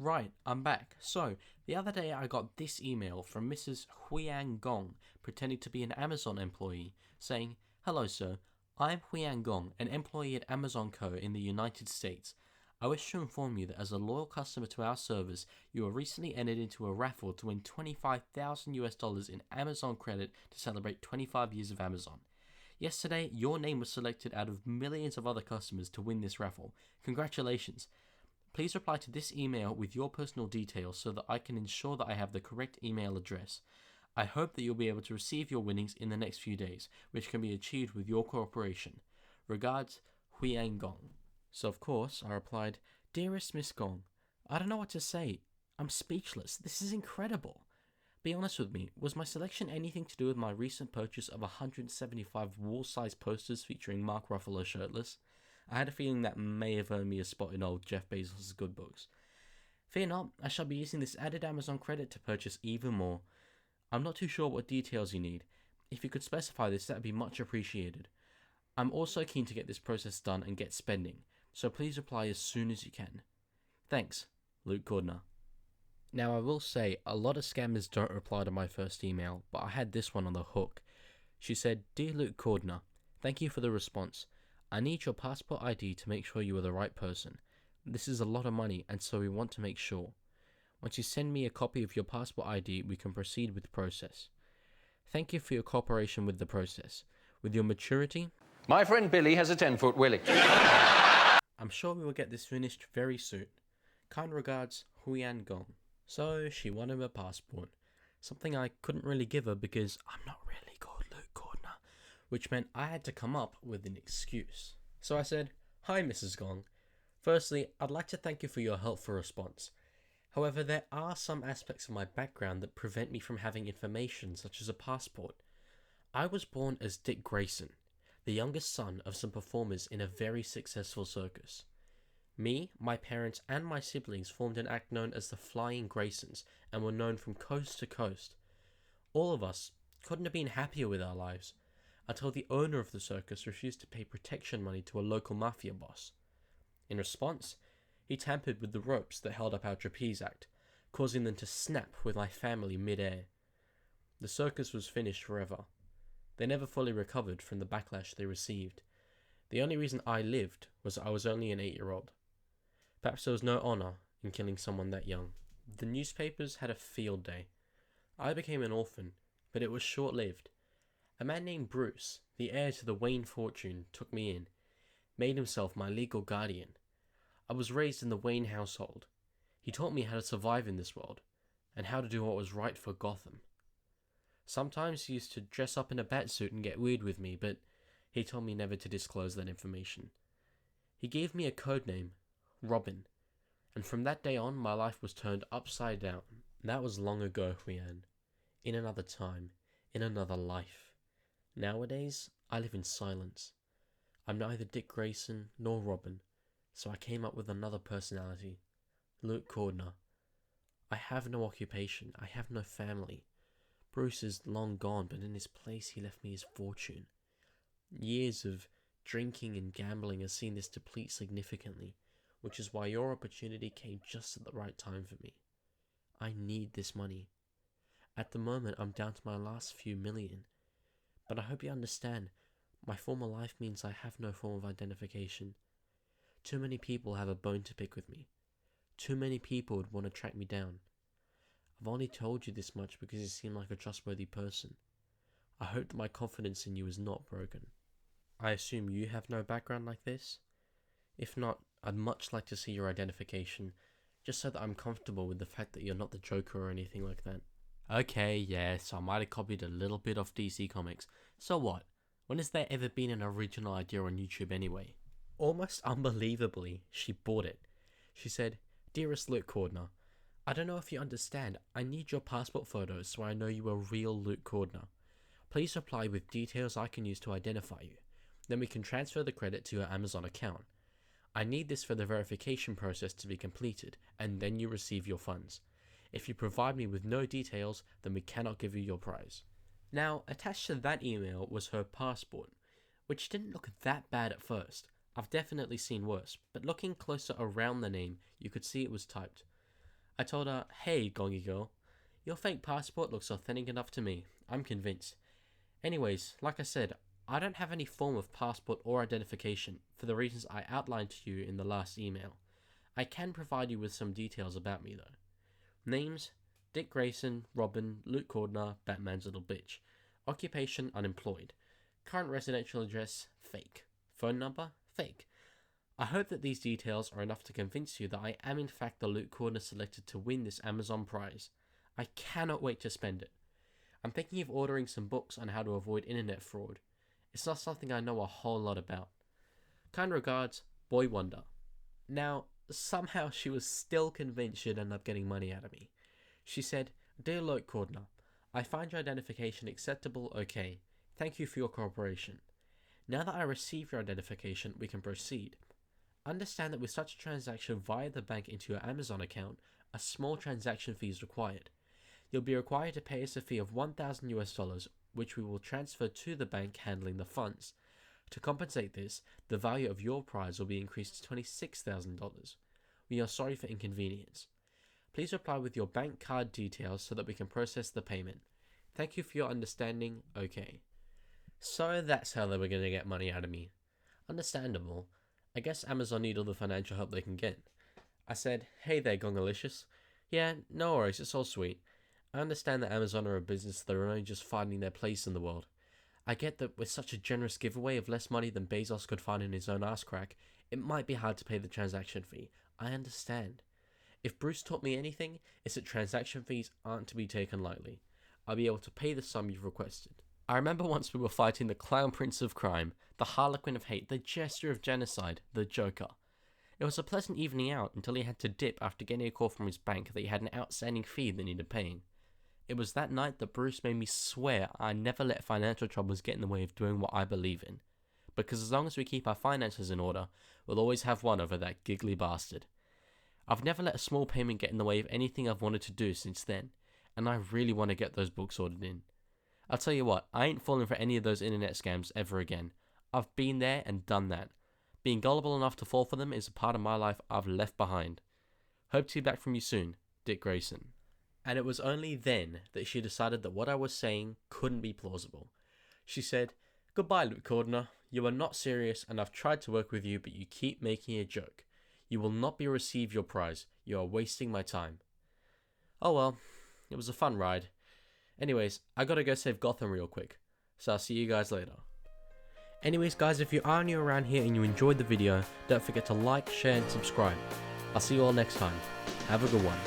Right, I'm back. So, the other day I got this email from Mrs. Huiang Gong, pretending to be an Amazon employee, saying, "Hello, sir. I'm Huiang Gong, an employee at Amazon Co. in the United States. I wish to inform you that as a loyal customer to our service, you were recently entered into a raffle to win 25,000 US dollars in Amazon credit to celebrate 25 years of Amazon. Yesterday, your name was selected out of millions of other customers to win this raffle. Congratulations. Please reply to this email with your personal details so that I can ensure that I have the correct email address. I hope that you'll be able to receive your winnings in the next few days, which can be achieved with your cooperation. Regards, Huiang Gong." So of course, I replied, "Dearest Miss Gong, I don't know what to say. I'm speechless. This is incredible. Be honest with me, was my selection anything to do with my recent purchase of 175 wall-sized posters featuring Mark Ruffalo shirtless? I had a feeling that may have earned me a spot in old Jeff Bezos' good books. Fear not, I shall be using this added Amazon credit to purchase even more. I'm not too sure what details you need. If you could specify this, that would be much appreciated. I'm also keen to get this process done and get spending, so please reply as soon as you can. Thanks, Luke Cordner." Now, I will say, a lot of scammers don't reply to my first email, but I had this one on the hook. She said, "Dear Luke Cordner, thank you for the response. I need your passport ID to make sure you are the right person. This is a lot of money, and so we want to make sure. Once you send me a copy of your passport ID, we can proceed with the process. Thank you for your cooperation with the process. With your maturity, My friend Billy has a 10-foot willy. I'm sure we will get this finished very soon. Kind regards, Huiyan Gong." So she wanted a passport, something I couldn't really give her because I'm not really called Luke Cordner, which meant I had to come up with an excuse. So I said, "Hi, Mrs. Gong. Firstly, I'd like to thank you for your helpful response. However, there are some aspects of my background that prevent me from having information such as a passport. I was born as Dick Grayson, the youngest son of some performers in a very successful circus. Me, my parents, and my siblings formed an act known as the Flying Graysons and were known from coast to coast. All of us couldn't have been happier with our lives until the owner of the circus refused to pay protection money to a local mafia boss. In response, he tampered with the ropes that held up our trapeze act, causing them to snap with my family mid-air. The circus was finished forever. They never fully recovered from the backlash they received. The only reason I lived was that I was only an 8-year-old. Perhaps there was no honor in killing someone that young. The newspapers had a field day. I became an orphan, but it was short-lived. A man named Bruce, the heir to the Wayne fortune, took me in, made himself my legal guardian. I was raised in the Wayne household. He taught me how to survive in this world, and how to do what was right for Gotham. Sometimes he used to dress up in a batsuit and get weird with me, but he told me never to disclose that information. He gave me a code name, Robin, and from that day on my life was turned upside down. That was long ago, Huian. In another time, in another life. Nowadays, I live in silence. I'm neither Dick Grayson nor Robin, so I came up with another personality, Luke Cordner. I have no occupation, I have no family. Bruce is long gone, but in his place he left me his fortune. Years of drinking and gambling has seen this deplete significantly, which is why your opportunity came just at the right time for me. I need this money. At the moment, I'm down to my last few million, but I hope you understand, my former life means I have no form of identification. Too many people have a bone to pick with me. Too many people would want to track me down. I've only told you this much because you seem like a trustworthy person. I hope that my confidence in you is not broken. I assume you have no background like this? If not, I'd much like to see your identification, just so that I'm comfortable with the fact that you're not the Joker or anything like that." Okay, yes, I might have copied a little bit off DC Comics. So what? When has there ever been an original idea on YouTube anyway? Almost unbelievably, she bought it. She said, "Dearest Luke Cordner, I don't know if you understand, I need your passport photos so I know you are real Luke Cordner. Please reply with details I can use to identify you. Then we can transfer the credit to your Amazon account. I need this for the verification process to be completed, and then you receive your funds. If you provide me with no details, then we cannot give you your prize." Now, attached to that email was her passport, which didn't look that bad at first. I've definitely seen worse, but looking closer around the name, you could see it was typed. I told her, hey, Gongi girl, your fake passport looks authentic enough to me. I'm convinced. Anyways, like I said, I don't have any form of passport or identification for the reasons I outlined to you in the last email. I can provide you with some details about me though. Names: Dick Grayson, Robin, Luke Cordner, Batman's little bitch. Occupation: unemployed. Current residential address: fake. Phone number: fake. I hope that these details are enough to convince you that I am in fact the Luke Cordner selected to win this Amazon prize. I cannot wait to spend it. I'm thinking of ordering some books on how to avoid internet fraud. It's not something I know a whole lot about. Kind regards, Boy Wonder. Now, somehow she was still convinced she'd end up getting money out of me. She said, Dear Luke Cordner, I find your identification acceptable, okay. Thank you for your cooperation. Now that I receive your identification, we can proceed. Understand that with such a transaction via the bank into your Amazon account, a small transaction fee is required. You'll be required to pay us a fee of $1,000 US, which we will transfer to the bank handling the funds. To compensate this, the value of your prize will be increased to $26,000. We are sorry for inconvenience. Please reply with your bank card details so that we can process the payment. Thank you for your understanding, okay. So that's how they were going to get money out of me. Understandable. I guess Amazon need all the financial help they can get. I said, hey there, Gongalicious. Yeah, no worries, it's all sweet. I understand that Amazon are a business that are only just finding their place in the world. I get that with such a generous giveaway of less money than Bezos could find in his own ass crack, it might be hard to pay the transaction fee. I understand. If Bruce taught me anything, it's that transaction fees aren't to be taken lightly. I'll be able to pay the sum you've requested. I remember once we were fighting the Clown Prince of Crime, the Harlequin of Hate, the Jester of Genocide, the Joker. It was a pleasant evening out until he had to dip after getting a call from his bank that he had an outstanding fee that needed paying. It was that night that Bruce made me swear I never let financial troubles get in the way of doing what I believe in. Because as long as we keep our finances in order, we'll always have one over that giggly bastard. I've never let a small payment get in the way of anything I've wanted to do since then, and I really want to get those books ordered in. I'll tell you what, I ain't falling for any of those internet scams ever again. I've been there and done that. Being gullible enough to fall for them is a part of my life I've left behind. Hope to be back from you soon, Dick Grayson. And it was only then that she decided that what I was saying couldn't be plausible. She said, Goodbye, Luke Cordner. You are not serious and I've tried to work with you, but you keep making a joke. You will not be receive your prize. You are wasting my time. Oh well, it was a fun ride. Anyways, I gotta go save Gotham real quick. So I'll see you guys later. Anyways guys, if you are new around here and you enjoyed the video, don't forget to like, share and subscribe. I'll see you all next time. Have a good one.